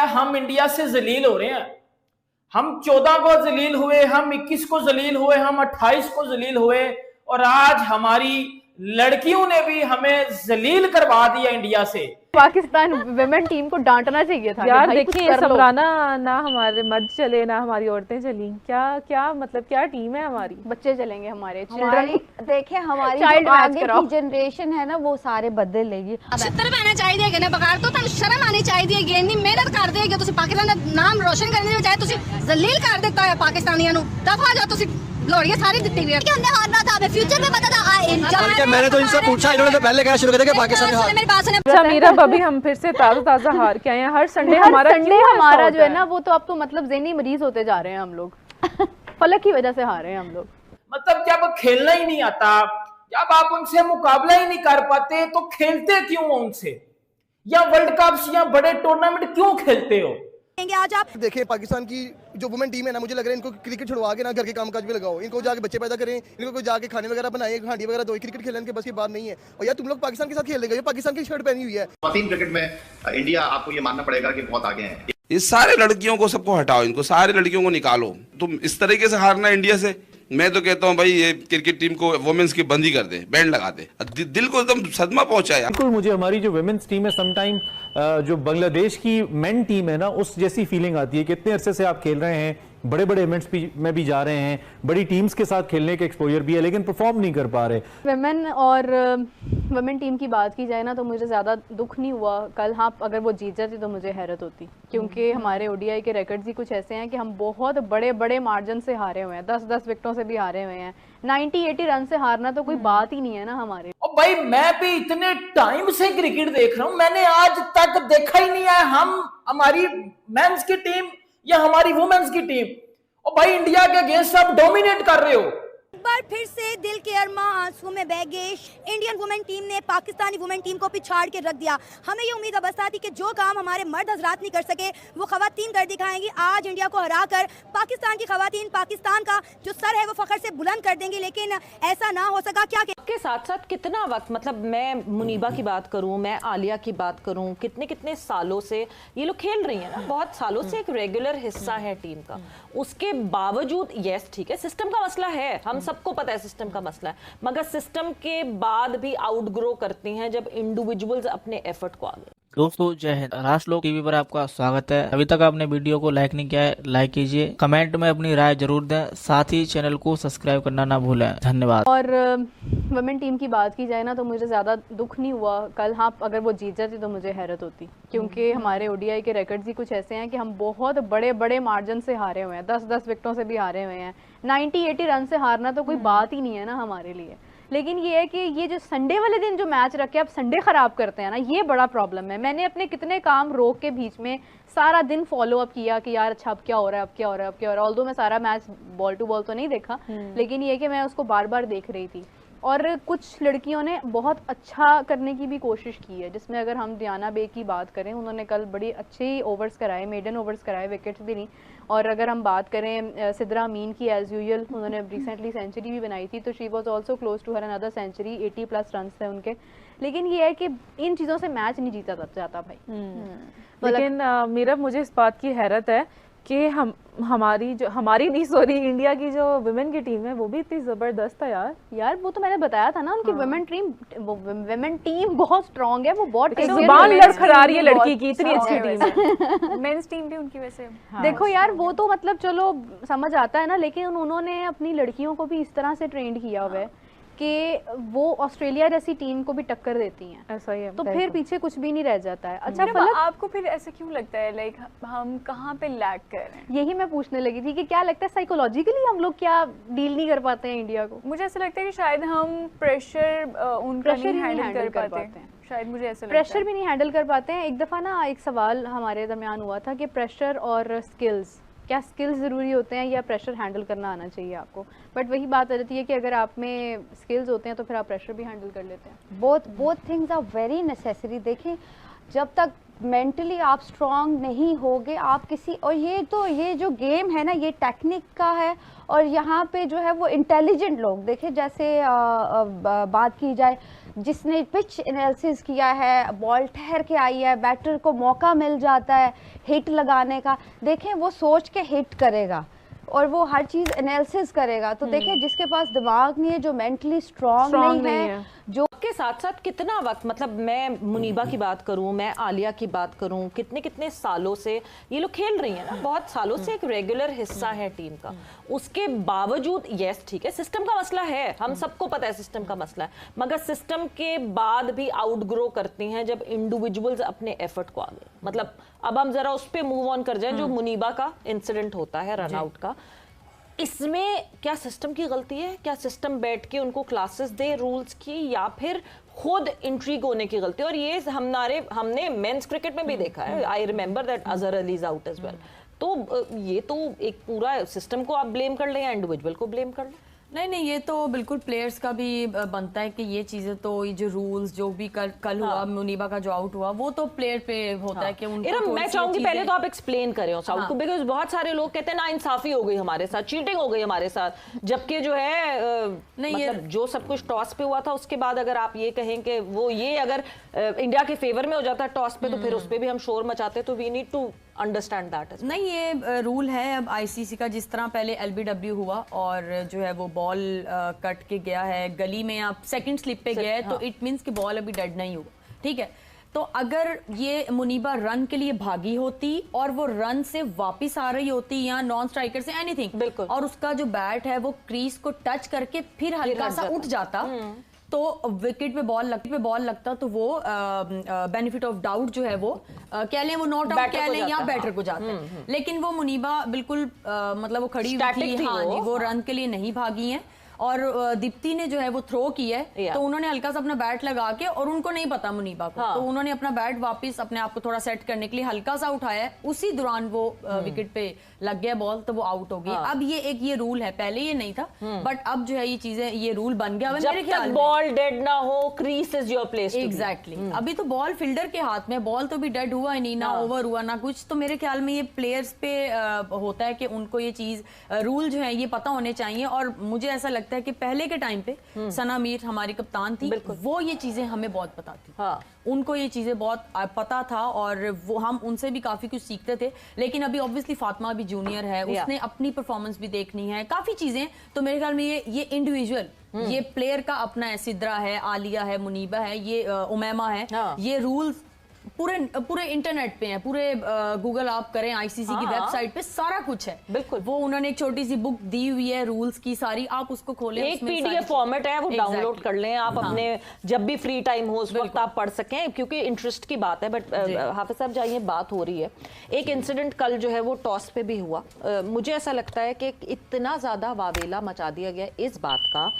हम इंडिया से जलील हो रहे हैं। हम 14 को जलील हुए, हम 21 को जलील हुए, हम 28 को जलील हुए, और आज हमारी लड़कियों ने भी हमें जलील करवा दिया इंडिया से। पाकिस्तान विमेन टीम को डांटना चाहिए था यार। देखिए समराना ना हमारे मर्द चले ना हमारी औरतें चली, क्या क्या मतलब क्या टीम है हमारी। बच्चे चलेंगे हमारे देखिए हमारी आगे की जनरेशन है ना वो सारे बदल लेगी। छत्तर पहना चाहिए ने बगाड़ तो शर्म आनी चाहिए। ये इतनी मेहनत कर दे कि पाकिस्तान का नाम रोशन करने की बजाय जलील कर देता है पाकिस्तानियों को। दफा जाओ लोड़ियां सारी दी हुई है। हमने हारना था, हमें फ्यूचर में पता था। मैंने तो इनसे पूछा, इन्होंने तो पहले कहना शुरू कर दिया कि पाकिस्तान हार। मेरी बात सुने। अच्छा मीरा भाभी, हम फिर से ताजा हार के आए हैं। हर संडे हमारा जो है ना वो तो अब तो मतलब ज़हनी मरीज होते जा रहे हैं हम लोग। फलक की वजह से हार रहे हैं हम लोग। मतलब जब खेलना ही नहीं आता, जब आप उनसे मुकाबला ही नहीं कर पाते तो खेलते क्यों उनसे, या वर्ल्ड कप या बड़े टूर्नामेंट क्यों खेलते हो? आज आप देखिए पाकिस्तान की जो वुमेन टीम है ना, मुझे लग रहा है इनको क्रिकेट छुड़वा के ना घर के कामकाज में लगाओ। इनको जाके बच्चे पैदा करें, इनको जाके खाने वगैरह बनाए, हांडी वगैरह दो। क्रिकेट खेलने के बस की बात नहीं है। और यार तुम लोग पाकिस्तान के साथ खेल रहे हो, पाकिस्तान की शर्ट पहनी हुई है। क्रिकेट में इंडिया आपको ये मानना पड़ेगा कि बहुत आगे है। ये सारे लड़कियों को सबको हटाओ, इनको सारे लड़कियों को निकालो। तुम इस तरीके से हारना इंडिया से, मैं तो कहता हूँ भाई ये क्रिकेट टीम को वुमेन्स की बंदी कर दे, बैंड लगा दे। दिल को एकदम सदमा पहुंचा है। बिल्कुल, मुझे हमारी जो वुमेन्स टीम है समटाइम जो बांग्लादेश की मेन टीम है ना उस जैसी फीलिंग आती है कि इतने अरसे से आप खेल रहे हैं, बड़े बड़े इवेंट्स में भी जा रहे हैं, बड़ी टीम्स के साथ खेलने का एक्सपोजर भी है, लेकिन परफॉर्म नहीं कर पा रहे। वुमेन और वुमेन टीम की बात की जाए ना तो मुझे ज़्यादा दुख नहीं हुआ कल। हाँ, अगर वो जीत जाती तो मुझे हैरत होती, क्योंकि हमारे ओडीआई के रिकॉर्ड्स ही कुछ ऐसे हैं कि हम बहुत बड़े बड़े मार्जिन से हारे हुए हैं। 10-10 विकेटों से भी हारे हुए हैं। 90-80 रन से हारना तो कोई बात ही नहीं है ना हमारे। और भाई मैं भी इतने टाइम से क्रिकेट देख रहा हूं, मैंने आज तक देखा ही नहीं है हमारी मेंस की टीम या हमारी वुमेन्स की टीम, और भाई इंडिया के अगेंस्ट आप डोमिनेट कर रहे हो। एक बार फिर से दिल के अरमा आंसू में बह गए। इंडियन वुमेन टीम ने पाकिस्तानी वुमेन टीम को पिछाड़ के रख दिया। हमें ये उम्मीद बसा थी कि जो काम हमारे मर्द हजरात नहीं कर सके वो खवातीन कर दिखाएंगी। आज इंडिया को हराकर पाकिस्तान की खवातीन पाकिस्तान का जो सर है वो फखर से बुलंद कर देंगी, लेकिन ऐसा ना हो सका। क्या के साथ साथ कितना वक्त, मतलब मैं मुनीबा की बात करूं, मैं आलिया की बात करूं, कितने कितने सालों से ये लोग खेल रही हैं ना, बहुत सालों से एक रेगुलर हिस्सा है टीम का। उसके बावजूद यस ठीक है सिस्टम का मसला है, हम सबको पता है सिस्टम का मसला है, मगर सिस्टम के बाद भी आउटग्रो करती हैं जब इंडिविजुअल्स अपने एफर्ट को आगे। दोस्तों जय हिंद, राष्ट्रलोक टीवी पर आपका स्वागत है। अभी तक आपने वीडियो को लाइक नहीं किया है, लाइक कीजिए, कमेंट में अपनी राय जरूर दें, साथ ही चैनल को सब्सक्राइब करना ना भूलें। धन्यवाद। और वुमेन टीम की बात की जाए ना तो मुझे ज़्यादा दुख नहीं हुआ कल। हाँ, अगर वो जीत जाती तो मुझे हैरत होती, क्योंकि हमारे ओडीआई के रिकॉर्ड्स ही कुछ ऐसे हैं कि हम बहुत बड़े बड़े मार्जिन से हारे हुए हैं। 10-10 विकेटों से भी हारे हुए हैं। 90-80 रन से हारना तो कोई बात ही नहीं है ना हमारे लिए। लेकिन ये है कि ये जो संडे वाले दिन जो मैच रखे, आप संडे ख़राब करते हैं ना, ये बड़ा प्रॉब्लम है। मैंने अपने कितने काम रोक के बीच में सारा दिन फॉलो अप किया कि यार अच्छा अब क्या हो रहा है, अब क्या हो रहा है, अब क्या हो रहा है। ऑल्दो मैं सारा मैच बॉल टू बॉल तो नहीं देखा, लेकिन ये कि मैं उसको बार बार देख रही थी। और कुछ लड़कियों ने बहुत अच्छा करने की भी कोशिश की है, जिसमें अगर हम डियाना बे की बात करें, उन्होंने कल बड़ी अच्छी ओवर्स कराए, मेडन ओवर्स कराए, विकेट्स भी नहीं। और अगर हम बात करें सिद्रा अमीन की, एज यूजुअल उन्होंने रिसेंटली सेंचुरी भी बनाई थी, तो she was also close to her another century. 80+ run थे उनके। लेकिन ये है कि इन चीज़ों से मैच नहीं जीता जाता भाई। लेकिन मेरा मुझे इस बात की हैरत है कि हमारी नहीं सॉरी इंडिया की जो वुमेन की टीम है वो भी इतनी जबरदस्त है यार। वो तो मैंने बताया था ना, उनकी वुमेन टीम बहुत स्ट्रांग है। वो बहुत जुबान लड़खड़ा रही है लड़की की, इतनी अच्छी टीम है। मेंस टीम भी उनकी वैसे देखो यार, वो तो मतलब चलो समझ आता है ना, लेकिन उन्होंने अपनी लड़कियों को भी इस तरह से ट्रेंड किया हुआ है कि वो ऑस्ट्रेलिया जैसी टीम को भी टक्कर देती हैं। ऐसा ही है, तो फिर पीछे कुछ भी नहीं रह जाता है। अच्छा, आपको फिर ऐसा क्यों लगता है, लाइक हम कहाँ पे लैग कर रहे हैं? यही मैं पूछने लगी थी कि क्या लगता है साइकोलॉजिकली हम लोग क्या डील नहीं कर पाते हैं इंडिया को? मुझे ऐसा लगता है कि शायद हम प्रेशर उनका नहीं हैंडल कर पाते हैं। शायद मुझे ऐसा प्रेशर भी नहीं हैंडल कर पाते हैं। एक दफ़ा ना एक सवाल हमारे दरमियान हुआ था कि प्रेशर और स्किल्स, क्या स्किल्स ज़रूरी होते हैं या प्रेशर हैंडल करना आना चाहिए आपको? बट वही बात आ जाती है कि अगर आप में स्किल्स होते हैं तो फिर आप प्रेशर भी हैंडल कर लेते हैं। Both things are very necessary. देखें, जब तक मेंटली आप स्ट्रांग नहीं होगे आप किसी, और ये जो गेम है ना ये टेक्निक का है, और यहाँ पे जो है वो इंटेलिजेंट लोग, देखें जैसे बात की जाए जिसने पिच एनालिसिस किया है, बॉल ठहर के आई है, बैटर को मौका मिल जाता है हिट लगाने का, देखें वो सोच के हिट करेगा और वो हर चीज़ एनालिसिस करेगा। तो देखें जिसके पास दिमाग नहीं है, जो मेंटली स्ट्रांग नहीं है, जो के साथ साथ कितना वक्त, मतलब मैं मुनीबा की बात करूं, मैं आलिया की बात करूं, कितने कितने सालों से ये लोग खेल रही हैं ना, बहुत सालों से एक रेगुलर हिस्सा है टीम का। उसके बावजूद यस ठीक है सिस्टम का मसला है, हम सबको पता है सिस्टम का मसला है, मगर सिस्टम के बाद भी आउटग्रो करती हैं जब इंडिविजुअल्स अपने एफर्ट को आगे। मतलब अब हम जरा उस पर मूव ऑन कर जाएं, जो मुनीबा का इंसिडेंट होता है रन आउट का, इसमें क्या सिस्टम की गलती है? क्या सिस्टम बैठ के उनको क्लासेस दे रूल्स की, या फिर खुद इंट्रीग होने की गलती? और ये हमने मेंस क्रिकेट में भी देखा है, I remember that Azhar Ali is out as well. तो ये तो एक पूरा सिस्टम को आप ब्लेम कर लें या इंडिविजुअल को ब्लेम कर लें? नहीं, ये तो बिल्कुल प्लेयर्स का भी बनता है कि ये चीजें तो, ये जो रूल्स जो भी कल हुआ, मुनीबा का जो आउट हुआ, वो तो प्लेयर पे होता है कि उनको। मैं चाहूंगी पहले तो आप एक्सप्लेन करें उस आउट को, बिकॉज बहुत सारे लोग कहते हैं ना इंसाफी हो गई हमारे साथ, चीटिंग हो गई हमारे साथ, जबकि जो है नहीं, मतलब जो सब कुछ टॉस पे हुआ था उसके बाद अगर आप ये कहें कि वो ये अगर इंडिया के फेवर में हो जाता है टॉस पे, तो फिर उस पर भी हम शोर मचाते, तो we need to understand that. नहीं, ये रूल है अब आईसीसी का, जिस तरह पहले LBW हुआ और जो है वो बॉल कट के गया है गली में, आप सेकंड स्लिप पे गया है, तो इट मींस कि बॉल अभी डेड नहीं हुआ, ठीक है। तो अगर ये मुनीबा रन के लिए भागी होती और वो रन से वापस आ रही होती या नॉन स्ट्राइकर से एनीथिंग, बिल्कुल, और उसका जो बैट है वो क्रीज को टच करके फिर हल्का सा उठ जाता, तो विकेट पे बॉल लगता, तो वो बेनिफिट ऑफ डाउट जो है वो कह लें, वो नॉट आउट कह लें या बैटर को जाता है। लेकिन वो मुनीबा बिल्कुल मतलब वो खड़ी हुई थी, हाँ जी, वो रन के लिए नहीं भागी हैं। और दीप्ति ने जो है वो थ्रो की है, तो उन्होंने हल्का सा अपना बैट लगा के, और उनको नहीं पता मुनीबा को, तो उन्होंने अपना बैट वापस अपने आप को थोड़ा सेट करने के लिए हल्का सा उठाया है, उसी दौरान वो विकेट पे लग गया बॉल, तो वो आउट हो गई। अब ये रूल है, पहले ये नहीं था, बट अब जो है ये चीजें, ये रूल बन गया। जब तक बॉल डेड ना हो, crease is your place. Exactly, अभी तो बॉल फील्डर के हाथ में, बॉल तो भी डेड हुआ ही नहीं, ना ओवर हुआ ना कुछ, तो मेरे ख्याल में ये प्लेयर्स पे होता है कि उनको ये चीज, रूल जो है ये पता होने चाहिए। और मुझे ऐसा लगता है कि पहले के टाइम पे सना मीर हमारी कप्तान थी, वो ये चीजें हमें बहुत बताती, उनको ये चीजें बहुत पता था और वो हम उनसे भी काफी कुछ सीखते थे। लेकिन अभी ऑब्वियसली फातिमा भी जूनियर है, उसने अपनी परफॉर्मेंस भी देखनी है, काफी चीजें। तो मेरे ख्याल में ये इंडिविजुअल, ये प्लेयर का अपना है, सिद्रा है, आलिया है, मुनीबा है, ये उमैमा है, ये रूल्स पूरे इंटरनेट पे है, पूरे गूगल आप करें, आईसीसी की वेबसाइट पे सारा कुछ है, बिल्कुल। वो उन्होंने एक छोटी सी बुक दी हुई है रूल्स की सारी, आप उसको खोलें, एक पीडीएफ फॉर्मेट है, वो डाउनलोड कर लें आप, अपने जब भी फ्री टाइम हो उस वक्त आप पढ़ सकें, क्योंकि इंटरेस्ट की बात है। बट हाफिज साहब जाइए, बात हो रही है, एक इंसिडेंट कल जो है वो टॉस पे भी हुआ। मुझे ऐसा लगता है कि इतना ज्यादा वावेला मचा दिया गया इस बात का